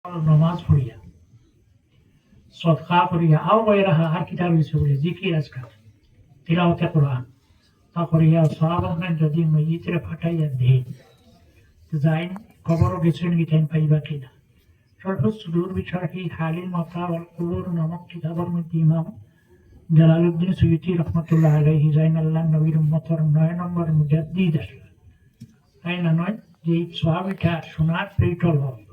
नमाज पढ़िया सदका करिয়া আও গয়রাহা আর কিতাব হইছে বলে জিকির আজকাল তিলাওয়াতে কোরআন তা করিয়া সওয়াব আপনার যদি মইয়িতের ফাটাইয়া দে যাইন কবরও গেছেন গিতেন পাইবা কিনা শরহ সুদূর বিশরহি হালিল মাতা ওয়াল কুবুর নামক কিতাবের মধ্যে ইমাম জালালউদ্দিন সুয়ুতি রহমাতুল্লাহ আলাইহি জাইনাল্লাহ নবীর উম্মতর 9 নম্বর মুজাদ্দিদ আসলে তাই না নয় যে সওয়াবিটা শোনার পেটল হবে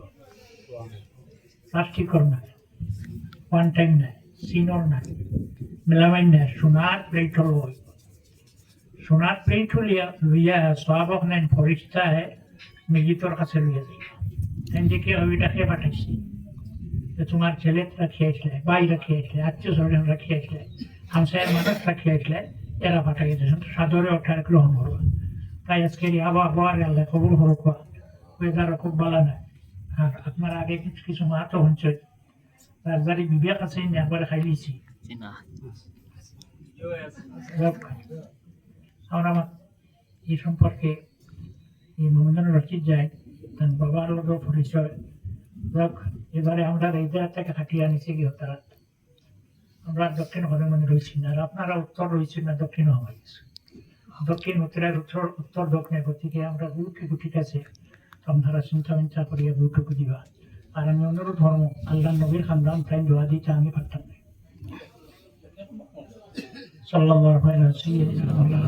প্লাস্টিকর না ওয়ান টাইম নাই সিনর নাই মেলামাইন নাই সোনার প্লেট হল সোনার প্লেট হলিয়া লইয়া সওয়াবক নেন ফরিস্তা মেজিতর কাছে লইয়া যাই দেখে ওইটা খেয়ে পাঠাইছি তোমার ছেলে রাখি আসলে ভাই রাখি আসলে আত্মীয় স্বজন রাখি আসলে হামসায়ের মানুষ রাখি আসলে এরা পাঠাই দিয়েছেন সাদরে ওঠার গ্রহণ করবা তাই আজকের আবহাওয়ার আল্লাহ খবর হরক ওয়েদারও খুব ভালো নয় আর আপনার আগে কিছু কিছু মাহাতো হচ্ছে রাজবাড়ি বিবেক আছে একবারে খাই দিয়েছি আমরা এই সম্পর্কে এই মমদান রচিত যায় তার বাবার লোক পরিচয় যাক এবারে আমরা এই জায়গা থেকে হাঁটিয়ে আনিছি কি তারা আমরা দক্ষিণ হবে মানে রয়েছি না আর আপনারা উত্তর রয়েছেন না দক্ষিণ হওয়া গেছে দক্ষিণ উত্তরের উত্তর দক্ষিণের গতিকে আমরা গুটি গুটি কাছে আপনারা চিন্তা মিন্তা করিয়া গুটুকু দিবা আর আমি অনুরোধ ধর্ম আল্লাহ নবীর খানদান প্রায় দোয়া দিতে আমি পারতাম না সাল্লাল্লাহু আলাইহি ওয়াসাল্লাম